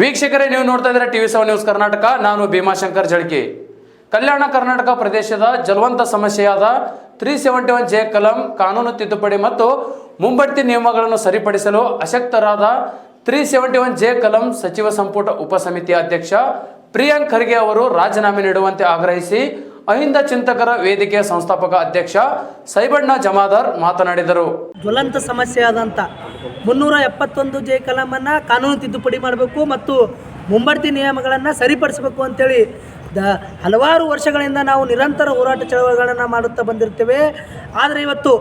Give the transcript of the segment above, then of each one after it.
ವೀಕ್ಷಕರೇ, ನೀವು ನೋಡ್ತಾ ಇದ್ದೀರಾ TV7 ನ್ಯೂಸ್ ಕರ್ನಾಟಕ. ನಾನು ಭೀಮಾಶಂಕರ್ ಜಳಕಿ. ಕಲ್ಯಾಣ ಕರ್ನಾಟಕ ಪ್ರದೇಶದ ಜಲವಂತ ಸಮಸ್ಯೆಯಾದ 371J ಕಲಂ ಕಾನೂನು ತಿದ್ದುಪಡಿ ಮತ್ತು ಮುಂಬಡ್ತಿ ನಿಯಮಗಳನ್ನು ಸರಿಪಡಿಸಲು ಅಶಕ್ತರಾದ 371J ಕಲಂ ಸಚಿವ ಸಂಪುಟ ಉಪಸಮಿತಿಯ ಅಧ್ಯಕ್ಷ ಪ್ರಿಯಾಂಕ್ ಖರ್ಗೆ ಅವರು ರಾಜೀನಾಮೆ ನೀಡುವಂತೆ ಆಗ್ರಹಿಸಿ ಅಹಿಂದ ಚಿಂತಕರ ವೇದಿಕೆಯ ಸಂಸ್ಥಾಪಕ ಅಧ್ಯಕ್ಷ ಸೈಬಣ್ಣ ಜಮಾದಾರ್ ಮಾತನಾಡಿದರು. ಜ್ವಲಂತ ಸಮಸ್ಯೆಯಾದಂಥ 371J ಕಲಮನ್ನು ಕಾನೂನು ತಿದ್ದುಪಡಿ ಮಾಡಬೇಕು ಮತ್ತು ಮುಂಬಡ್ತಿ ನಿಯಮಗಳನ್ನು ಸರಿಪಡಿಸಬೇಕು ಅಂತೇಳಿ ಹಲವಾರು ವರ್ಷಗಳಿಂದ ನಾವು ನಿರಂತರ ಹೋರಾಟ ಚಳವಳಿಗಳನ್ನು ಮಾಡುತ್ತಾ ಬಂದಿರ್ತೇವೆ. ಆದರೆ ಇವತ್ತು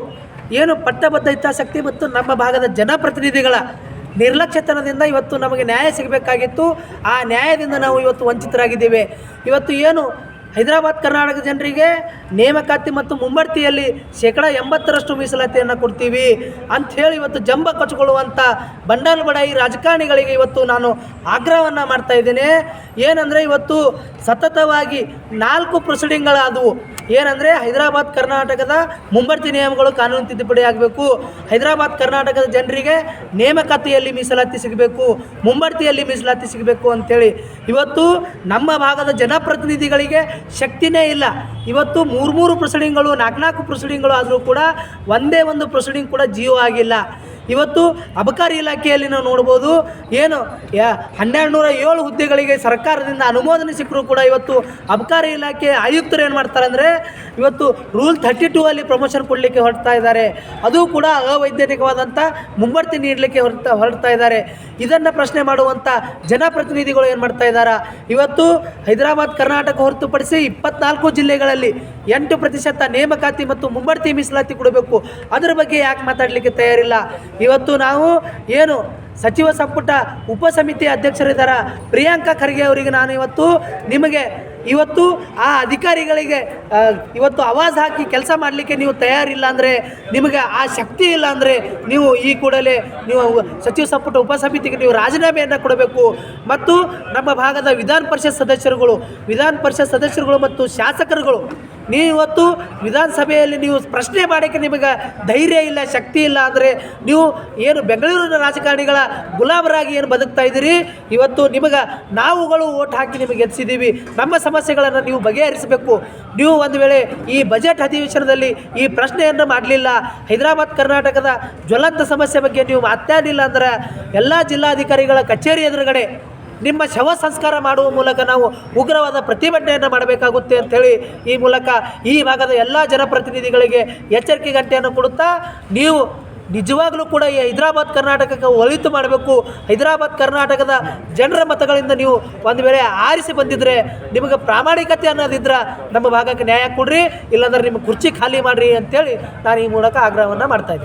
ಏನು ಪಟ್ಟಬದ್ಧ ಹಿತಾಸಕ್ತಿ ಮತ್ತು ನಮ್ಮ ಭಾಗದ ಜನಪ್ರತಿನಿಧಿಗಳ ನಿರ್ಲಕ್ಷ್ಯತನದಿಂದ ಇವತ್ತು ನಮಗೆ ನ್ಯಾಯ ಸಿಗಬೇಕಾಗಿತ್ತು. ಆ ನ್ಯಾಯದಿಂದ ನಾವು ಇವತ್ತು ವಂಚಿತರಾಗಿದ್ದೇವೆ. ಇವತ್ತು ಏನು ಹೈದರಾಬಾದ್ ಕರ್ನಾಟಕ ಜನರಿಗೆ ನೇಮಕಾತಿ ಮತ್ತು ಮುಂಬಡ್ತಿಯಲ್ಲಿ 80% ಮೀಸಲಾತಿಯನ್ನು ಕೊಡ್ತೀವಿ ಅಂಥೇಳಿ ಇವತ್ತು ಜಂಬ ಕೊಚ್ಚಿಕೊಳ್ಳುವಂಥ ಬಂಡಲ್ ಬಡಾಯಿ ರಾಜಕಾರಣಿಗಳಿಗೆ ಇವತ್ತು ನಾನು ಆಗ್ರಹವನ್ನು ಮಾಡ್ತಾ ಇದ್ದೇನೆ. ಏನಂದರೆ ಇವತ್ತು ಸತತವಾಗಿ 4 ಪ್ರೊಸೀಡಿಂಗ್ಗಳಾದವು. ಏನಂದರೆ ಹೈದರಾಬಾದ್ ಕರ್ನಾಟಕದ ಮುಂಬಡ್ತಿ ನಿಯಮಗಳು ಕಾನೂನು ತಿದ್ದುಪಡಿ ಆಗಬೇಕು, ಹೈದರಾಬಾದ್ ಕರ್ನಾಟಕದ ಜನರಿಗೆ ನೇಮಕಾತಿಯಲ್ಲಿ ಮೀಸಲಾತಿ ಸಿಗಬೇಕು, ಮುಂಬಡ್ತಿಯಲ್ಲಿ ಮೀಸಲಾತಿ ಸಿಗಬೇಕು ಅಂಥೇಳಿ ಇವತ್ತು ನಮ್ಮ ಭಾಗದ ಜನಪ್ರತಿನಿಧಿಗಳಿಗೆ ಶಕ್ತಿನೇ ಇಲ್ಲ. ಇವತ್ತು 3 ಪ್ರೊಸೀಡಿಂಗ್ಗಳು 4 ಪ್ರೊಸೀಡಿಂಗ್ಗಳು ಆದರೂ ಕೂಡ ಒಂದೇ ಒಂದು ಪ್ರೊಸೀಡಿಂಗ್ ಕೂಡ ಜಿಯೋ ಆಗಿಲ್ಲ. ಇವತ್ತು ಅಬಕಾರಿ ಇಲಾಖೆಯಲ್ಲಿ ನಾವು ನೋಡ್ಬೋದು, ಏನು 1207 ಹುದ್ದೆಗಳಿಗೆ ಸರ್ಕಾರದಿಂದ ಅನುಮೋದನೆ ಸಿಕ್ಕರೂ ಕೂಡ ಇವತ್ತು ಅಬಕಾರಿ ಇಲಾಖೆ ಆಯುಕ್ತರು ಏನು ಮಾಡ್ತಾರೆ ಅಂದರೆ ಇವತ್ತು ರೂಲ್ 32 ಅಲ್ಲಿ ಪ್ರಮೋಷನ್ ಕೊಡಲಿಕ್ಕೆ ಹೊರಡ್ತಾ ಇದ್ದಾರೆ. ಅದು ಕೂಡ ಅವೈಜ್ಞಾನಿಕವಾದಂಥ ಮುಂಬಡ್ತಿ ನೀಡಲಿಕ್ಕೆ ಹೊರಡ್ತಾ ಇದ್ದಾರೆ. ಇದನ್ನು ಪ್ರಶ್ನೆ ಮಾಡುವಂಥ ಜನಪ್ರತಿನಿಧಿಗಳು ಏನು ಮಾಡ್ತಾ ಇದ್ದಾರೆ, ಇವತ್ತು ಹೈದರಾಬಾದ್ ಕರ್ನಾಟಕ ಹೊರತುಪಡಿಸಿ 24 ಜಿಲ್ಲೆಗಳಲ್ಲಿ 8% ನೇಮಕಾತಿ ಮತ್ತು ಮುಂಬಡ್ತಿ ಮೀಸಲಾತಿ ಕೊಡಬೇಕು. ಅದರ ಬಗ್ಗೆ ಯಾಕೆ ಮಾತಾಡಲಿಕ್ಕೆ ತಯಾರಿಲ್ಲ? ಇವತ್ತು ನಾವು ಏನು ಸಚಿವ ಸಂಪುಟ ಉಪಸಮಿತಿ ಅಧ್ಯಕ್ಷರಿದ್ದಾರೆ ಪ್ರಿಯಾಂಕಾ ಖರ್ಗೆ ಅವರಿಗೆ ನಾನು ಇವತ್ತು ಆ ಅಧಿಕಾರಿಗಳಿಗೆ ಇವತ್ತು ಆವಾಜ್ ಹಾಕಿ ಕೆಲಸ ಮಾಡಲಿಕ್ಕೆ ನೀವು ತಯಾರಿಲ್ಲ ಅಂದರೆ, ನಿಮಗೆ ಆ ಶಕ್ತಿ ಇಲ್ಲ ಅಂದರೆ ನೀವು ಈ ಕೂಡಲೇ ನೀವು ಸಚಿವ ಸಂಪುಟ ಉಪಸಮಿತಿಗೆ ನೀವು ರಾಜೀನಾಮೆಯನ್ನು ಕೊಡಬೇಕು. ಮತ್ತು ನಮ್ಮ ಭಾಗದ ವಿಧಾನ ಪರಿಷತ್ ಸದಸ್ಯರುಗಳು ಮತ್ತು ಶಾಸಕರುಗಳು ನೀವು ಇವತ್ತು ವಿಧಾನಸಭೆಯಲ್ಲಿ ನೀವು ಪ್ರಶ್ನೆ ಮಾಡೋಕ್ಕೆ ನಿಮಗೆ ಧೈರ್ಯ ಇಲ್ಲ, ಶಕ್ತಿ ಇಲ್ಲ ಅಂದರೆ ನೀವು ಏನು ಬೆಂಗಳೂರಿನ ರಾಜಕಾರಣಿಗಳ ಗುಲಾಮರಾಗಿ ಏನು ಬದುಕ್ತಾ ಇದ್ದೀರಿ. ಇವತ್ತು ನಿಮಗೆ ನಾವುಗಳು ಓಟ್ ಹಾಕಿ ನಿಮಗೆ ಗೆಲ್ಲಿಸಿದ್ದೀವಿ. ನಮ್ಮ ಸಮಸ್ಯೆಗಳನ್ನು ನೀವು ಬಗೆಹರಿಸಬೇಕು. ನೀವು ಒಂದು ವೇಳೆ ಈ ಬಜೆಟ್ ಅಧಿವೇಶನದಲ್ಲಿ ಈ ಪ್ರಶ್ನೆಯನ್ನು ಮಾಡಲಿಲ್ಲ, ಹೈದರಾಬಾದ್ ಕರ್ನಾಟಕದ ಜ್ವಲಂತ ಸಮಸ್ಯೆ ಬಗ್ಗೆ ನೀವು ಮಾತಾಡಲಿಲ್ಲ ಅಂದ್ರೆ ಎಲ್ಲ ಜಿಲ್ಲಾಧಿಕಾರಿಗಳ ಕಚೇರಿ ಎದುರುಗಡೆ ನಿಮ್ಮ ಶವ ಸಂಸ್ಕಾರ ಮಾಡುವ ಮೂಲಕ ನಾವು ಉಗ್ರವಾದ ಪ್ರತಿಭಟನೆಯನ್ನು ಮಾಡಬೇಕಾಗುತ್ತೆ ಅಂಥೇಳಿ ಈ ಮೂಲಕ ಈ ಭಾಗದ ಎಲ್ಲ ಜನಪ್ರತಿನಿಧಿಗಳಿಗೆ ಎಚ್ಚರಿಕೆ ಗಂಟೆಯನ್ನು ಕೊಡುತ್ತಾ, ನೀವು ನಿಜವಾಗಲೂ ಕೂಡ ಈ ಹೈದರಾಬಾದ್ ಕರ್ನಾಟಕಕ್ಕೆ ಒಳಿತು ಮಾಡಬೇಕು. ಹೈದರಾಬಾದ್ ಕರ್ನಾಟಕದ ಜನರ ಮತಗಳಿಂದ ನೀವು ಒಂದು ವೇಳೆ ಆರಿಸಿ ಬಂದಿದ್ದರೆ ನಿಮಗೆ ಪ್ರಾಮಾಣಿಕತೆ ಅನ್ನೋದಿದ್ರೆ ನಮ್ಮ ಭಾಗಕ್ಕೆ ನ್ಯಾಯ ಕೊಡ್ರಿ, ಇಲ್ಲಾಂದ್ರೆ ನಿಮ್ಮ ಕುರ್ಚಿ ಖಾಲಿ ಮಾಡಿರಿ ಅಂಥೇಳಿ ನಾನು ಈ ಮೂಲಕ ಆಗ್ರಹವನ್ನು ಮಾಡ್ತಾಯಿದ್ದೀನಿ.